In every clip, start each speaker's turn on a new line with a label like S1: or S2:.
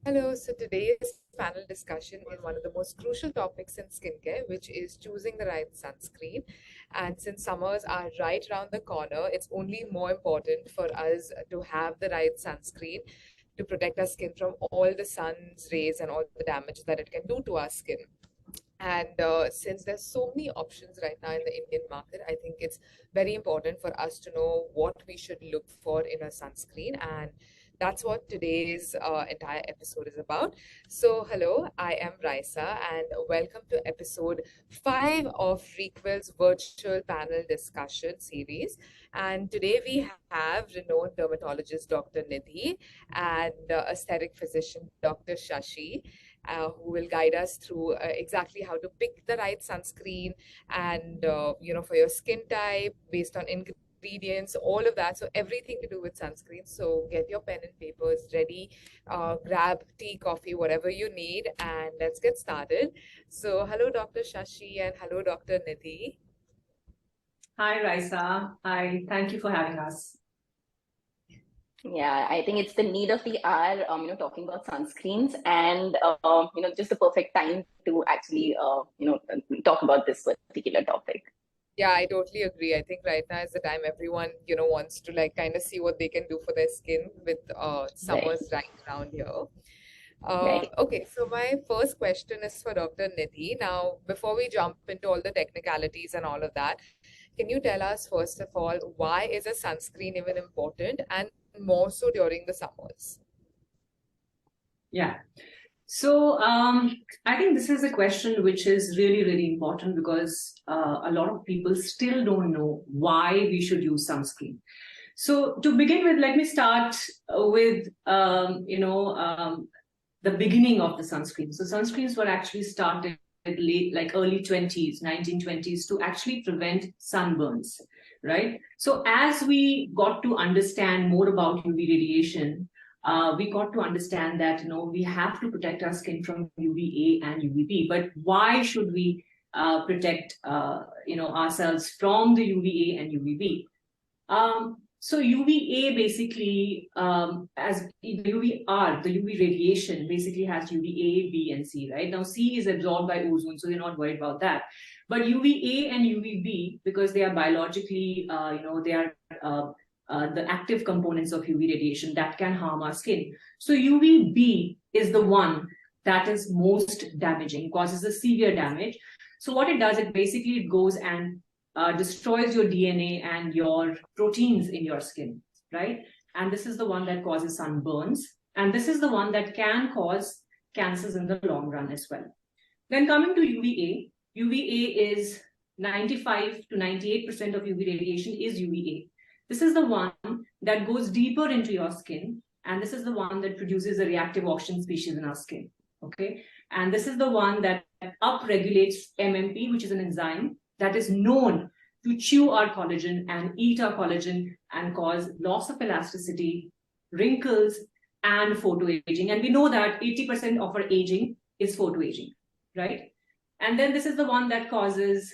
S1: Hello, so today's panel discussion is one of the most crucial topics in skincare, which is choosing the right sunscreen. And since summers are right around the corner, it's only more important for us to have the right sunscreen to protect our skin from all the sun's rays and all the damage that it can do to our skin. And since there's so many options right now in the Indian market, I think it's very important for us to know what we should look for in a sunscreen. And that's what today's entire episode is about. So, hello, I am Raisa, and welcome to episode 5 of Requel's virtual panel discussion series. And today we have renowned dermatologist Dr. Nidhi and aesthetic physician Dr. Shashi, who will guide us through exactly how to pick the right sunscreen and for your skin type based on ingredients, all of that. So everything to do with sunscreen. So get your pen and papers ready, grab tea, coffee, whatever you need, and let's get started. So hello, Dr. Shashi, and hello, Dr. Nidhi.
S2: Hi, Raisa. Hi, thank you for having us.
S3: Yeah, I think it's the need of the hour, talking about sunscreens and, just the perfect time to actually, talk about this particular topic.
S1: Yeah, I totally agree. I think right now is the time everyone, wants to like kind of see what they can do for their skin with summers right around here.
S3: Right.
S1: Okay, so my first question is for Dr. Nidhi. Now, before we jump into all the technicalities and all of that, can you tell us, first of all, why is a sunscreen even important and more so during the summers?
S2: Yeah. So I think this is a question which is really, really important because a lot of people still don't know why we should use sunscreen. So to begin with, let me start with, the beginning of the sunscreen. So sunscreens were actually started late, like early 20s, 1920s, to actually prevent sunburns, right? So as we got to understand more about UV radiation, we got to understand that we have to protect our skin from UVA and UVB. But why should we protect ourselves from the UVA and UVB? So UVA basically, as the UVR, the UV radiation basically has UVA, B, and C, right? Now C is absorbed by ozone, so you're not worried about that. But UVA and UVB, because they are biologically, they are the active components of UV radiation that can harm our skin. So UVB is the one that is most damaging, causes a severe damage. So what it does, it goes and destroys your DNA and your proteins in your skin, right? And this is the one that causes sunburns. And this is the one that can cause cancers in the long run as well. Then coming to UVA, UVA is 95 to 98% of UV radiation is UVA. This is the one that goes deeper into your skin. And this is the one that produces a reactive oxygen species in our skin, okay? And this is the one that upregulates MMP, which is an enzyme that is known to chew our collagen and eat our collagen and cause loss of elasticity, wrinkles, and photoaging. And we know that 80% of our aging is photoaging, right? And then this is the one that causes,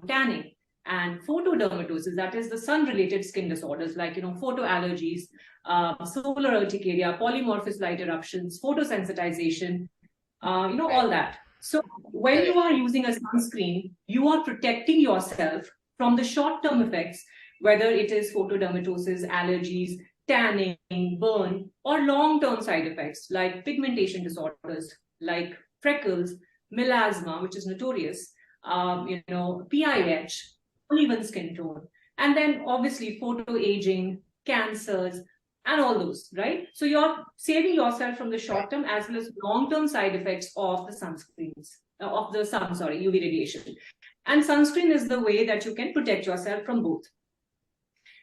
S2: tanning and photodermatosis, that is the sun-related skin disorders like, photoallergies, solar urticaria, polymorphous light eruptions, photosensitization, all that. So when you are using a sunscreen, you are protecting yourself from the short-term effects, whether it is photodermatosis, allergies, tanning, burn, or long-term side effects like pigmentation disorders, like freckles, melasma, which is notorious, PIH, uneven skin tone, and then obviously photoaging, cancers, and all those, right? So you're saving yourself from the short-term as well as long-term side effects of the sunscreens, UV radiation. And sunscreen is the way that you can protect yourself from both.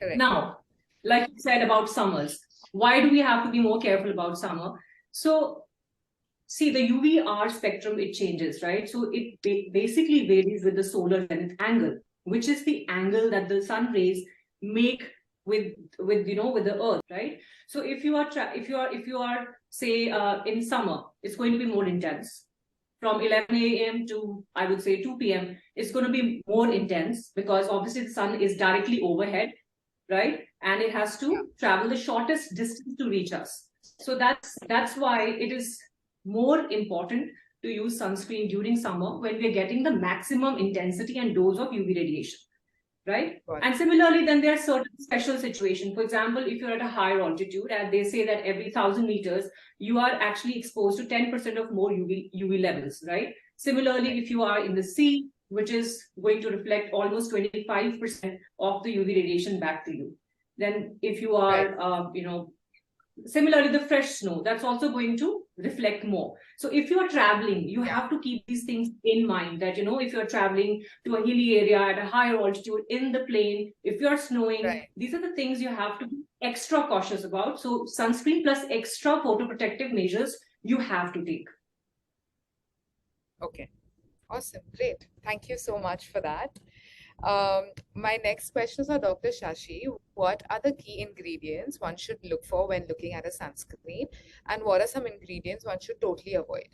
S2: Correct. Now, like you said about summers, why do we have to be more careful about summer? So, see, the UVR spectrum, it changes, right? So it basically varies with the solar zenith angle, which is the angle that the sun rays make with the earth, right? So if you are say in summer, it's going to be more intense. From 11 a.m. to, I would say, 2 p.m., it's going to be more intense because obviously the sun is directly overhead, right? And it has to travel the shortest distance to reach us. So that's why it is more important to use sunscreen during summer when we are getting the maximum intensity and dose of UV radiation, right?
S1: Right.
S2: And similarly, then there are certain special situations. For example, if you're at a higher altitude, and they say that every 1,000 meters, you are actually exposed to 10% of more UV levels, right? Similarly, if you are in the sea, which is going to reflect almost 25% of the UV radiation back to you. Then if you are, similarly, the fresh snow, that's also going to reflect more. So if you're traveling, you have to keep these things in mind that, if you're traveling to a hilly area at a higher altitude in the plane, if you're snowing, these are the things you have to be extra cautious about. So sunscreen plus extra photoprotective measures you have to take.
S1: Okay. Awesome. Great. Thank you so much for that. My next question is for Dr. Shashi. What are the key ingredients one should look for when looking at a sunscreen? And what are some ingredients one should totally avoid?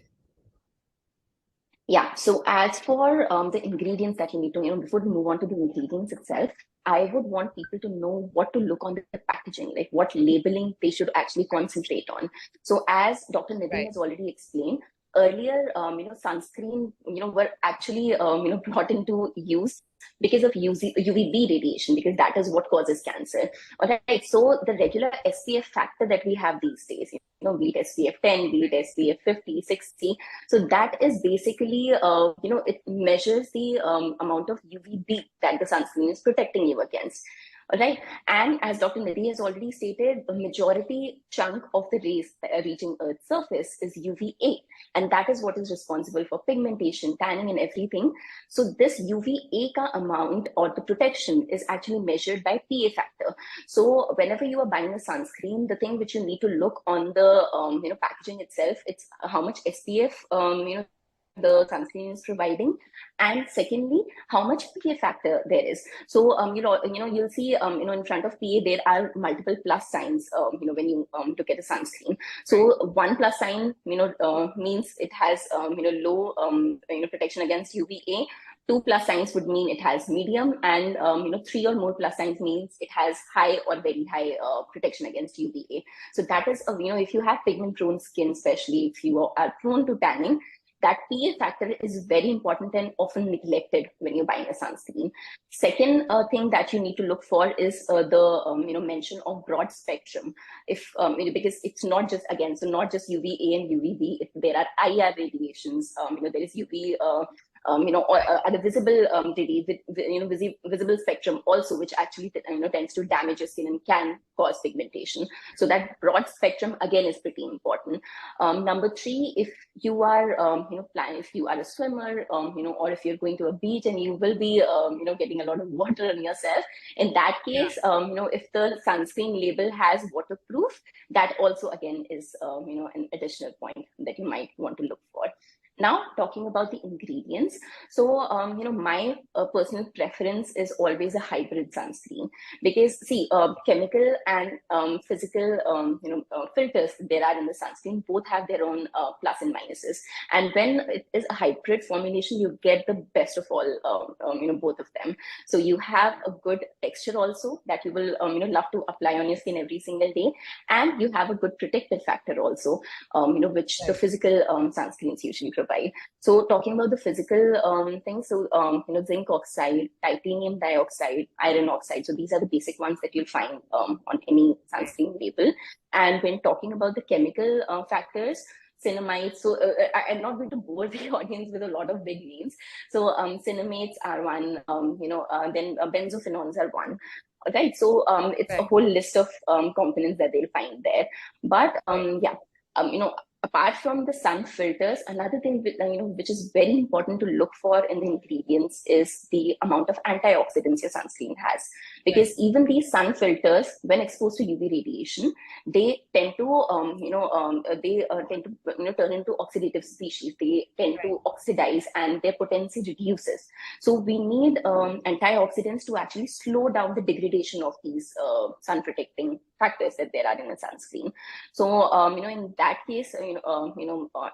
S3: Yeah, so as for the ingredients that you need to, before we move on to the ingredients itself, I would want people to know what to look on the packaging, like what labeling they should actually concentrate on. So as Dr. Nidhi has already explained, earlier, sunscreen, were actually, brought into use because of UVB radiation, because that is what causes cancer. All right. So the regular SPF factor that we have these days, be it SPF 10, be it SPF 50, 60. So that is basically, it measures the amount of UVB that the sunscreen is protecting you against. All right. And as Dr. Nidhi has already stated, a majority chunk of the rays reaching Earth's surface is UVA. And that is what is responsible for pigmentation, tanning, and everything. So this UVA ka amount or the protection is actually measured by PA factor. So whenever you are buying a sunscreen, the thing which you need to look on the packaging itself, it's how much SPF the sunscreen is providing, and secondly, how much PA factor there is. So you'll see in front of PA there are multiple plus signs when you look at a sunscreen. So one plus sign means it has low protection against UVA. 2 plus signs would mean it has medium, and 3 or more plus signs means it has high or very high protection against UVA. So that is if you have pigment prone skin, especially if you are prone to tanning, that PA factor is very important and often neglected when you're buying a sunscreen. Second thing that you need to look for is the mention of broad spectrum. If because it's not just not just UVA and UVB, there are IR radiations. There is UV. At a visible visible spectrum also, which actually tends to damage your skin and can cause pigmentation. So that broad spectrum again is pretty important. Number 3, if you are if you are a swimmer, or if you're going to a beach and you will be getting a lot of water on yourself, in that case, if the sunscreen label has waterproof, that also again is an additional point that you might want to look for. Now, talking about the ingredients. So, my personal preference is always a hybrid sunscreen, because see, chemical and physical, filters there are in the sunscreen, both have their own plus and minuses. And when it is a hybrid formulation, you get the best of all, both of them. So you have a good texture also that you will, love to apply on your skin every single day. And you have a good protective factor also, which the physical sunscreens usually provide. So talking about the physical things, so zinc oxide, titanium dioxide, iron oxide. So these are the basic ones that you'll find on any sunscreen label. And when talking about the chemical factors, cinnamides. So I'm not going to bore the audience with a lot of big names. So cinnamides are one. Then benzophenols are one. Right. So it's a whole list of components that they'll find there. But apart from the sun filters, another thing which is very important to look for in the ingredients is the amount of antioxidants your sunscreen has. Because even these sun filters, when exposed to UV radiation, they tend to turn into oxidative species. They tend to oxidize, and their potency reduces. So we need antioxidants to actually slow down the degradation of these sun protecting factors that there are in a sunscreen. So in that case,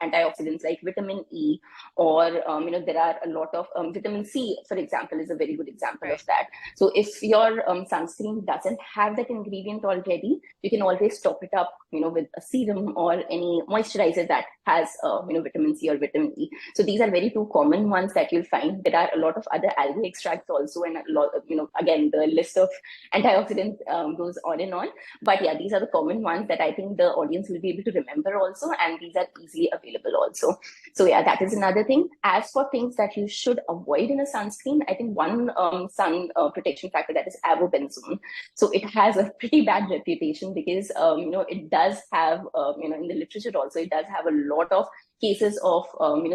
S3: antioxidants like vitamin E, or there are a lot of vitamin C, for example, is a very good example of that. So if your sunscreen doesn't have that ingredient already, you can always top it up with a serum or any moisturizer that has, vitamin C or vitamin E. So these are very two common ones that you'll find. There are a lot of other algae extracts also, and a lot of, again, the list of antioxidants goes on and on. But yeah, these are the common ones that I think the audience will be able to remember also, and these are easily available also. So yeah, that is another thing. As for things that you should avoid in a sunscreen, I think one sun protection factor, that is avobenzone. So it has a pretty bad reputation because it does have in the literature also, it does have a lot of cases of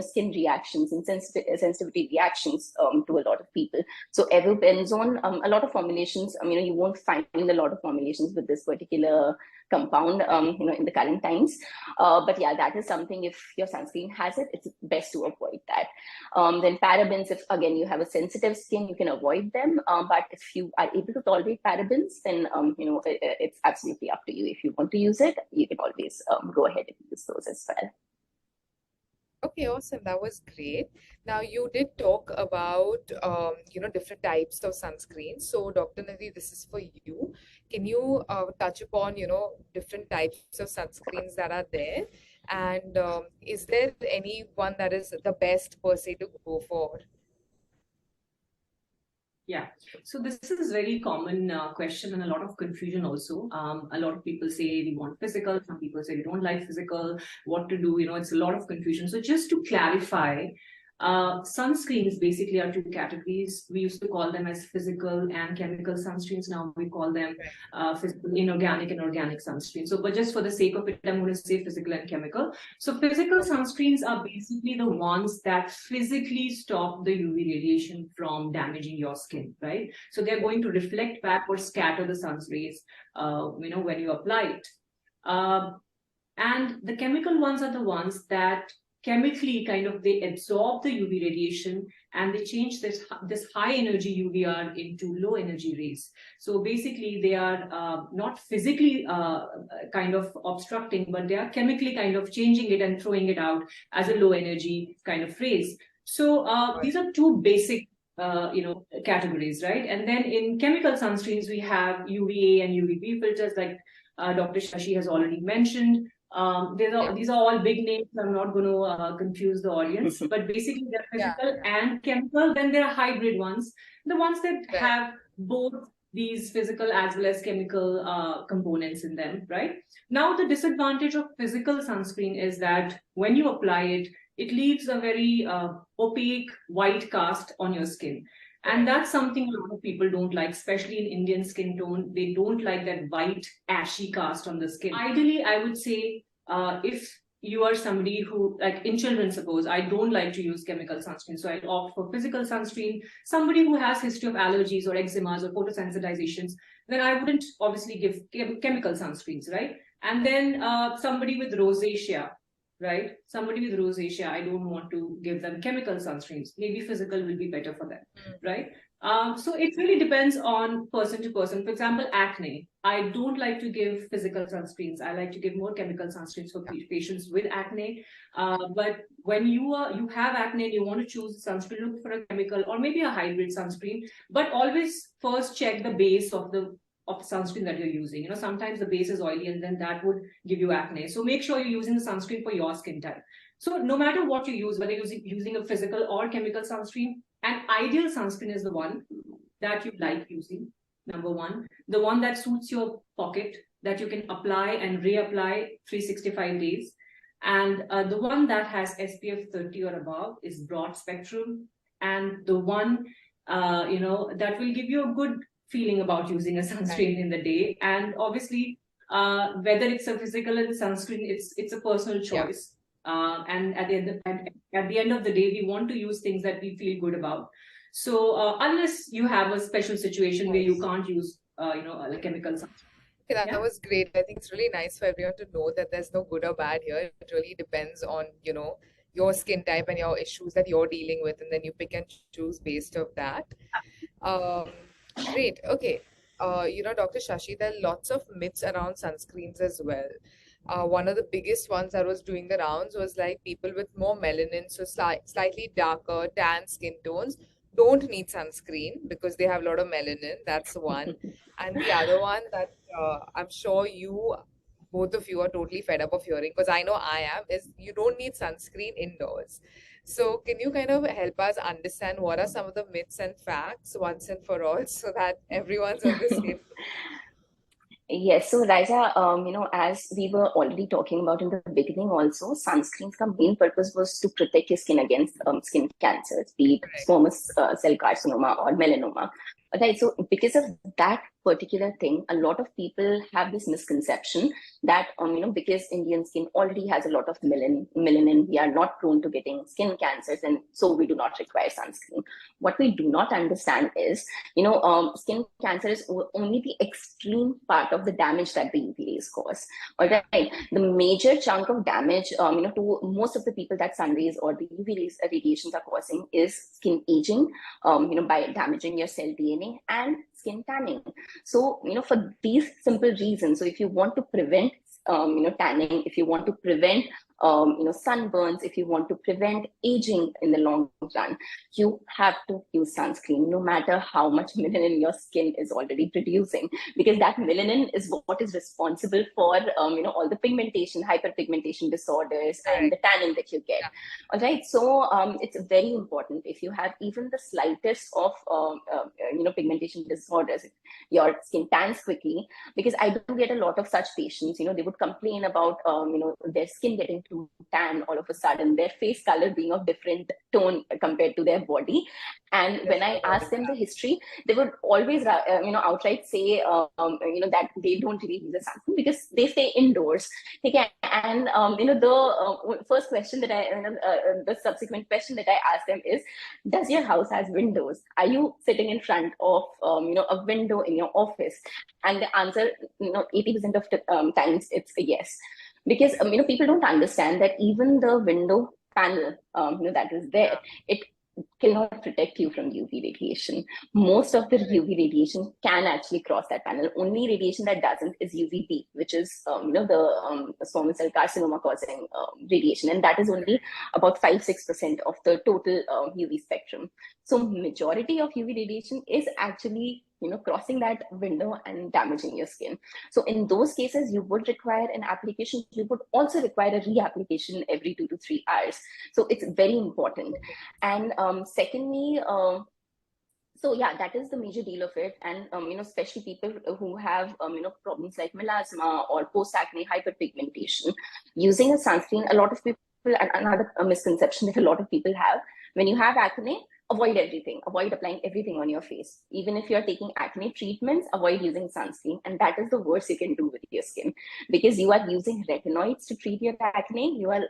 S3: skin reactions and sensitivity reactions to a lot of people. So avobenzone, a lot of formulations, you won't find a lot of formulations with this particular compound in the current times. But yeah, that is something, if your sunscreen has it, it's best to avoid that. Then parabens, if again you have a sensitive skin, you can avoid them. But if you are able to tolerate parabens, then it's absolutely up to you. If you want to use it, you can always go ahead and use those as well.
S1: Okay, awesome. That was great. Now, you did talk about, different types of sunscreen. So, Dr. Nidhi, this is for you. Can you touch upon, different types of sunscreens that are there? And is there any one that is the best per se to go for?
S2: Yeah, so this is a very common question and a lot of confusion also. A lot of people say we want physical, some people say we don't like physical, what to do, it's a lot of confusion. So just to clarify, sunscreens basically are two categories. We used to call them as physical and chemical sunscreens. Now we call them physical, inorganic and organic sunscreens. So, but just for the sake of it, I'm going to say physical and chemical. So physical sunscreens are basically the ones that physically stop the UV radiation from damaging your skin, right? So they're going to reflect back or scatter the sun's rays, when you apply it. And the chemical ones are the ones that chemically they absorb the UV radiation and they change this high energy UVR into low energy rays. So basically they are not physically kind of obstructing, but they are chemically kind of changing it and throwing it out as a low energy kind of rays. So these are two basic categories, right? And then in chemical sunscreens, we have UVA and UVB filters, like Dr. Shashi has already mentioned. These are all big names. I'm not going to confuse the audience, but basically they're physical and chemical. Then there are hybrid ones, the ones that have both these physical as well as chemical components in them, right? Now, the disadvantage of physical sunscreen is that when you apply it, it leaves a very opaque white cast on your skin. And that's something a lot of people don't like, especially in Indian skin tone. They don't like that white, ashy cast on the skin. Ideally, I would say if you are somebody who, like in children, suppose, I don't like to use chemical sunscreen, so I opt for physical sunscreen. Somebody who has history of allergies or eczemas or photosensitizations, then I wouldn't obviously give chemical sunscreens, right? And then somebody with rosacea, right? Somebody with rosacea, I don't want to give them chemical sunscreens. Maybe physical will be better for them, right? So it really depends on person to person. For example, acne. I don't like to give physical sunscreens. I like to give more chemical sunscreens for patients with acne. But when you have acne and you want to choose a sunscreen, look for a chemical or maybe a hybrid sunscreen. But always first check the base of the sunscreen that you're using. Sometimes the base is oily and then that would give you acne. So make sure you're using the sunscreen for your skin type. So no matter what you use, whether you're using a physical or chemical sunscreen, an ideal sunscreen is the one that you like using, number one. The one that suits your pocket, that you can apply and reapply 365 days. And the one that has SPF 30 or above is broad spectrum. And the one, that will give you a good feeling about using a sunscreen in the day. And obviously, whether it's a physical and sunscreen, it's a personal choice. And at the end of the day, we want to use things that we feel good about. So unless you have a special situation where you can't use, a chemical sunscreen.
S1: Okay, that was great. I think it's really nice for everyone to know that there's no good or bad here. It really depends on, your skin type and your issues that you're dealing with, and then you pick and choose based of that. Great. Okay. Dr. Shashi, there are lots of myths around sunscreens as well. One of the biggest ones that was doing the rounds was like people with more melanin, so slightly darker, tan skin tones, don't need sunscreen because they have a lot of melanin. That's one. And the other one that I'm sure you both of you are totally fed up of hearing, because I know I am, is you don't need sunscreen indoors. So can you kind of help us understand what are some of the myths and facts once and for all so that everyone's on the same?
S3: Yes, so Raisa, as we were already talking about in the beginning also, sunscreen's the main purpose was to protect your skin against skin cancers, be it
S1: Correct.
S3: squamous cell carcinoma or melanoma. Okay, so because of that particular thing, a lot of people have this misconception that, because Indian skin already has a lot of melanin, we are not prone to getting skin cancers, and so we do not require sunscreen. What we do not understand is, skin cancer is only the extreme part of the damage that the UV rays cause. All right, the major chunk of damage, to most of the people that sun rays or the UV rays radiations are causing is skin aging, by damaging your cell DNA and skin tanning. So, for these simple reasons, so if you want to prevent tanning, if you want to prevent sunburns, if you want to prevent aging in the long run, you have to use sunscreen, no matter how much melanin your skin is already producing, because that melanin is what is responsible for all the pigmentation, hyperpigmentation disorders, and the tanning that you get. All right, so it's very important. If you have even the slightest of pigmentation disorders, your skin tans quickly, because I do get a lot of such patients. They would complain about their skin getting too tan all of a sudden, their face color being of different tone compared to their body. And when I ask them the history, they would always outright say that they don't really use the sunscreen because they stay indoors. Okay, and the first question that the subsequent question that I ask them is, does your house has windows? Are you sitting in front of a window in your office? And the answer, 80% of the times it's a yes, because people don't understand that even the window panel that is there, it cannot protect you from UV radiation. Most of the UV radiation can actually cross that panel. Only radiation that doesn't is UVB, which is the squamous cell carcinoma causing radiation, and that is only about 5-6% of the total UV spectrum. So majority of UV radiation is actually crossing that window and damaging your skin. So in those cases, you would require an application. You would also require a reapplication every 2 to 3 hours. So it's very important. And secondly, so yeah, that is the major deal of it. And especially people who have problems like melasma or post-acne hyperpigmentation, using a sunscreen, a lot of people, another misconception that a lot of people have, when you have acne, avoid everything, avoid applying everything on your face. Even if you're taking acne treatments, avoid using sunscreen. And that is the worst you can do with your skin, because you are using retinoids to treat your acne. You are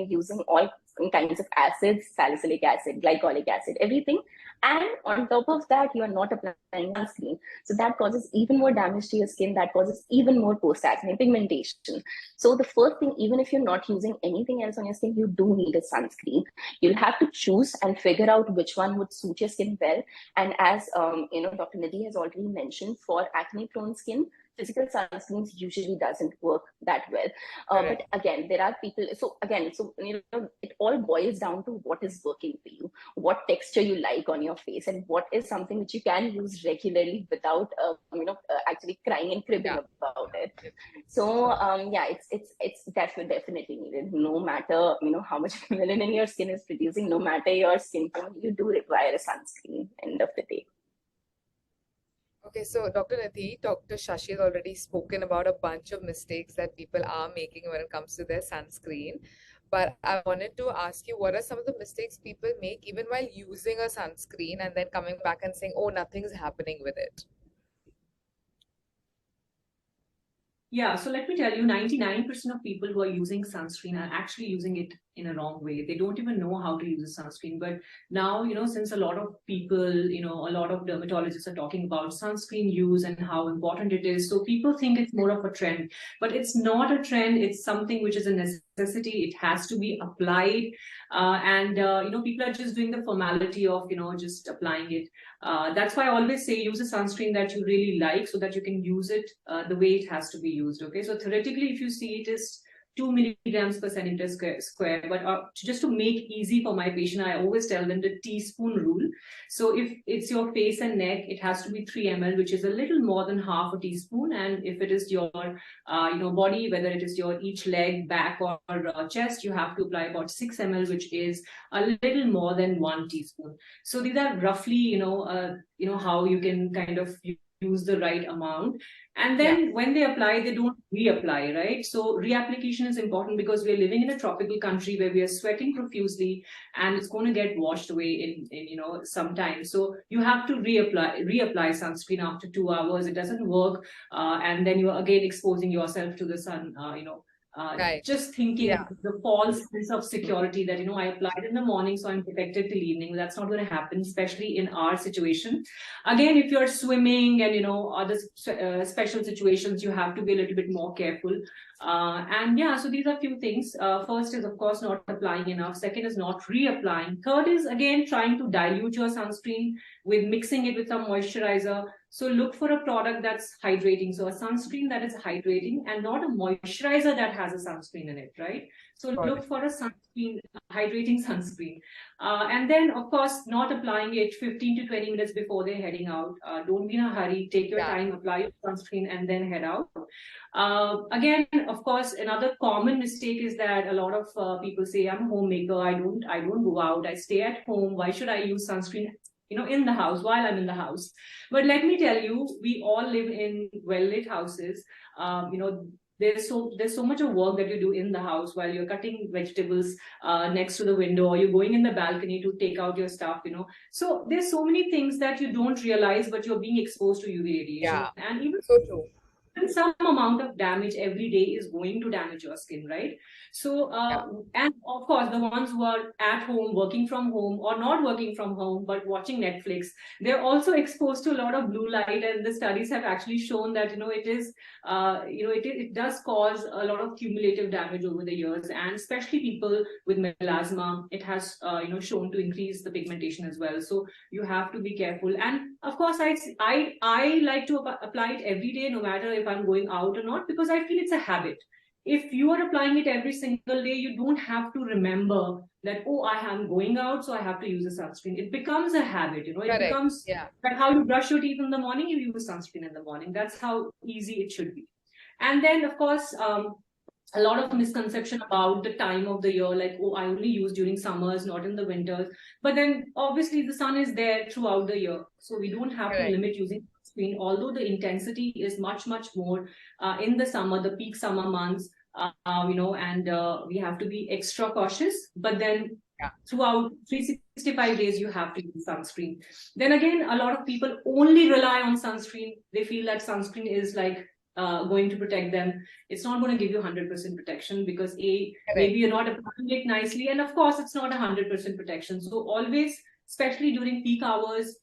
S3: using all kinds of acids, salicylic acid, glycolic acid, everything. And on top of that, you are not applying sunscreen. So that causes even more damage to your skin. That causes even more post-acne pigmentation. So the first thing, even if you're not using anything else on your skin, you do need a sunscreen. You'll have to choose and figure out which one would suit your skin well. And as Dr. Nidhi has already mentioned, for acne-prone skin, physical sunscreens usually doesn't work that well. But again, there are people. So again, it all boils down to what is working for you, what texture you like on your face, and what is something which you can use regularly without actually crying and cribbing about it. So it's definitely needed. No matter how much melanin your skin is producing, no matter your skin tone, you do require a sunscreen. End of the day.
S1: Okay, so Dr. Nidhi, Dr. Shashi has already spoken about a bunch of mistakes that people are making when it comes to their sunscreen. But I wanted to ask you, what are some of the mistakes people make even while using a sunscreen and then coming back and saying, oh, nothing's happening with it?
S2: Yeah, so let me tell you, 99% of people who are using sunscreen are actually using it in a wrong way. They don't even know how to use a sunscreen. But now, since a lot of people, a lot of dermatologists are talking about sunscreen use and how important it is. So people think it's more of a trend, but it's not a trend. It's something which is a necessity. It has to be applied. People are just doing the formality of, just applying it. That's why I always say use a sunscreen that you really like so that you can use it the way it has to be used. Okay, so theoretically, if you see it is 2 milligrams per centimeter square. But just to make easy for my patient, I always tell them the teaspoon rule. So if it's your face and neck, it has to be 3 ml, which is a little more than half a teaspoon. And if it is your body, whether it is your each leg, back, or chest, you have to apply about 6 ml, which is a little more than 1 teaspoon. So these are roughly, how you can kind of use the right amount. And then when they apply, they don't reapply, right? So reapplication is important because we're living in a tropical country where we are sweating profusely, and it's going to get washed away in some time. So you have to reapply sunscreen after 2 hours. It doesn't work, and then you are again exposing yourself to the sun. Just thinking the false sense of security that I applied in the morning, so I'm protected till evening. That's not going to happen, especially in our situation. Again, if you're swimming and other special situations, you have to be a little bit more careful. So these are a few things. First is, of course, not applying enough. Second is not reapplying. Third is, again, trying to dilute your sunscreen with mixing it with some moisturizer. So look for a product that's hydrating. So a sunscreen that is hydrating, and not a moisturizer that has a sunscreen in it, right? So look for a sunscreen, hydrating sunscreen. And then, of course, not applying it 15 to 20 minutes before they're heading out. Don't be in a hurry. Take your time, apply your sunscreen, and then head out. Again, of course, another common mistake is that a lot of people say, I'm a homemaker. I don't go out. I stay at home. Why should I use sunscreen in the house while I'm in the house? But let me tell you, we all live in well-lit houses. There's so much of work that you do in the house while you're cutting vegetables next to the window, or you're going in the balcony to take out your stuff. So there's so many things that you don't realize, but you're being exposed to UV radiation. And even
S1: so true.
S2: And some amount of damage every day is going to damage your skin, right? So, and of course, the ones who are at home, working from home, or not working from home, but watching Netflix, they're also exposed to a lot of blue light. And the studies have actually shown that, it does cause a lot of cumulative damage over the years. And especially people with melasma, it has, shown to increase the pigmentation as well. So you have to be careful. And of course, I like to apply it every day, no matter if I'm going out or not, because I feel it's a habit. If you are applying it every single day, you don't have to remember that, I am going out, so I have to use a sunscreen. It becomes a habit, it becomes like how you brush your teeth in the morning, you use sunscreen in the morning. That's how easy it should be. And then, of course, a lot of misconception about the time of the year, like, I only use during summers, not in the winters. But then obviously the sun is there throughout the year. So we don't have to limit using sunscreen, although the intensity is much, much more in the summer, the peak summer months, and we have to be extra cautious. But then throughout 365 days, you have to use sunscreen. Then again, a lot of people only rely on sunscreen. They feel that sunscreen is like going to protect them. It's not going to give you 100% protection because maybe you're not applying it nicely, and of course it's not 100% protection. So always, especially during peak hours,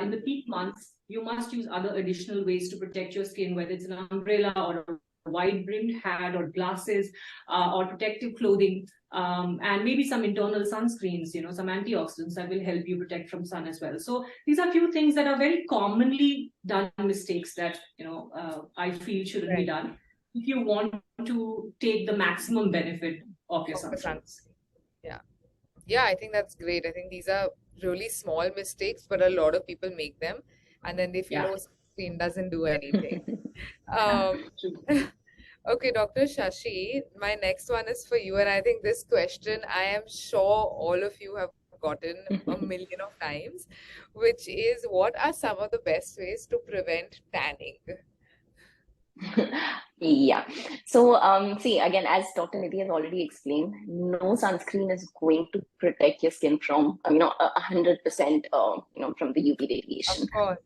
S2: in the peak months, you must use other additional ways to protect your skin, whether it's an umbrella or a wide-brimmed hat or glasses or protective clothing, and maybe some internal sunscreens, some antioxidants that will help you protect from sun as well. So these are a few things that are very commonly done mistakes that, I feel shouldn't be done if you want to take the maximum benefit of your sunscreen.
S1: Yeah, I think that's great. I think these are really small mistakes, but a lot of people make them, and then they feel, sunscreen doesn't do anything. Okay, Dr. Shashi, my next one is for you, and I think this question I am sure all of you have gotten a million of times, which is, what are some of the best ways to prevent tanning?
S3: Yeah. So, see, again, as Dr. Nidhi has already explained, no sunscreen is going to protect your skin from, 100%, from the UV radiation.
S1: Of course.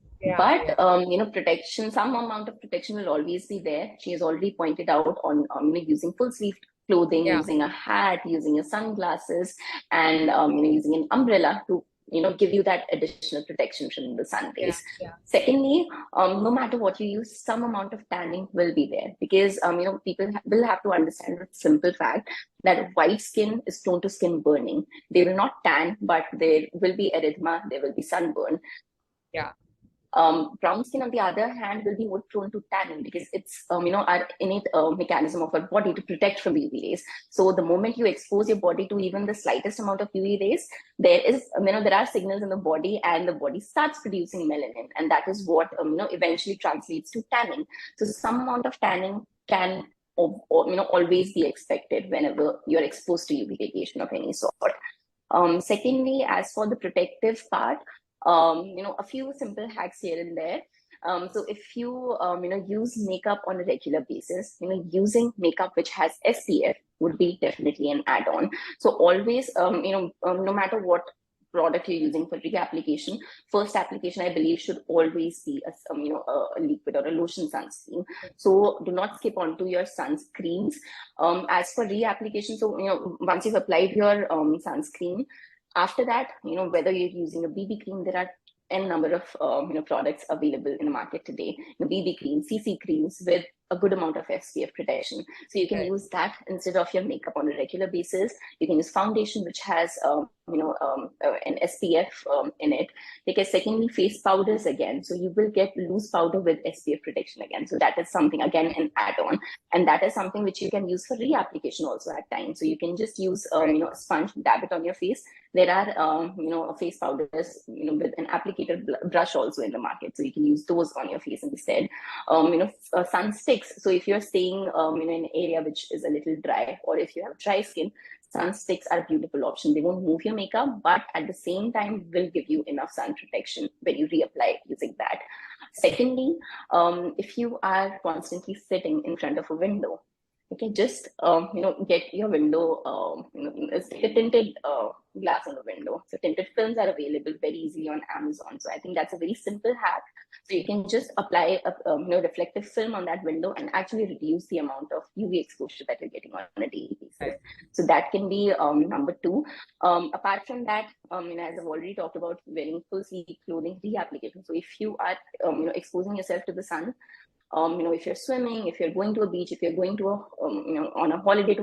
S3: Protection, some amount of protection will always be there. She has already pointed out on using full sleeve clothing, using a hat, using your sunglasses, and using an umbrella to give you that additional protection from the sun rays. Secondly, no matter what you use, some amount of tanning will be there, because people will have to understand the simple fact that white skin is prone to skin burning. They will not tan, but there will be erythema, there will be sunburn. Brown skin, on the other hand, will be more prone to tanning because it's our innate mechanism of our body to protect from UV rays. So the moment you expose your body to even the slightest amount of UV rays, there are signals in the body, and the body starts producing melanin, and that is what eventually translates to tanning. So some amount of tanning can always be expected whenever you're exposed to UV radiation of any sort. Secondly, as for the protective part, a few simple hacks here and there. So if you use makeup on a regular basis, using makeup which has SPF would be definitely an add-on. So always, no matter what product you're using for reapplication, first application I believe should always be a liquid or a lotion sunscreen. So do not skip onto your sunscreens. As for reapplication, so once you've applied your sunscreen, after that, whether you're using a BB cream, there are n number of products available in the market today. BB cream, CC creams with a good amount of SPF protection. So you can use that instead of your makeup on a regular basis. You can use foundation which has an SPF in it. Because secondly, face powders again. So you will get loose powder with SPF protection again. So that is something, again, an add-on. And that is something which you can use for reapplication also at times. So you can just use a sponge, dab it on your face. There are face powders with an applicator brush also in the market. So you can use those on your face instead. Sun sticks. So if you're staying in an area which is a little dry, or if you have dry skin, sun sticks are a beautiful option. They won't move your makeup, but at the same time will give you enough sun protection when you reapply using that. Secondly, if you are constantly sitting in front of a window, okay, just get your window, a tinted glass on the window. So tinted films are available very easily on Amazon. So I think that's a very simple hack. So you can just apply a reflective film on that window and actually reduce the amount of UV exposure that you're getting on a daily basis. So that can be number two. Apart from that, as I've already talked about, wearing full sleeve clothing reapplication. So if you are exposing yourself to the sun, if you're swimming, if you're going to a beach, if you're going to on a holiday to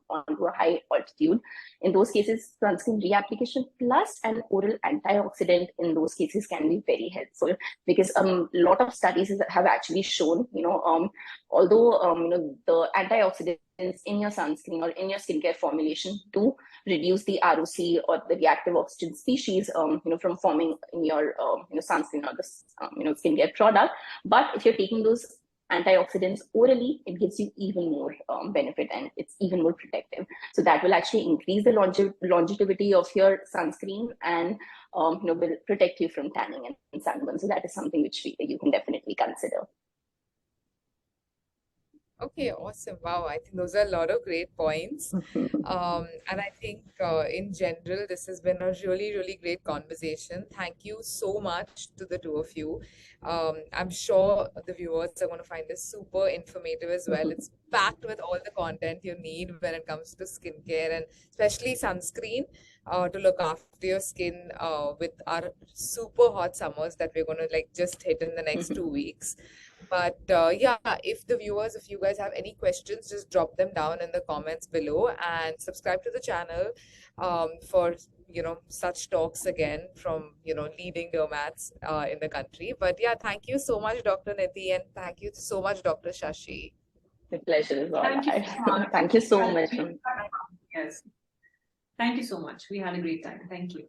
S3: onto a high altitude, in those cases, sunscreen reapplication plus an oral antioxidant in those cases can be very helpful, because a lot of studies have actually shown, although the antioxidants in your sunscreen or in your skincare formulation do reduce the ROC or the reactive oxygen species, from forming in your sunscreen or the skincare product. But if you're taking those antioxidants orally, it gives you even more benefit, and it's even more protective. So that will actually increase the longevity of your sunscreen, and will protect you from tanning and sunburn. So that is something which you can definitely consider.
S1: Okay, awesome. Wow, I think those are a lot of great points. And I think in general, this has been a really, really great conversation. Thank you so much to the two of you. I'm sure the viewers are going to find this super informative as well. It's packed with all the content you need when it comes to skincare, and especially sunscreen to look after your skin with our super hot summers that we're going to just hit in the next 2 weeks. But yeah, if you guys have any questions, just drop them down in the comments below, and subscribe to the channel for such talks again from leading dermats in the country. But yeah, thank you so much, Dr. Nidhi, and thank you so much, Dr. Shashi.
S3: The pleasure is all
S2: Thank you so much.
S3: Thank you so much.
S2: Yes. Thank you so much. We had a great time. Thank you.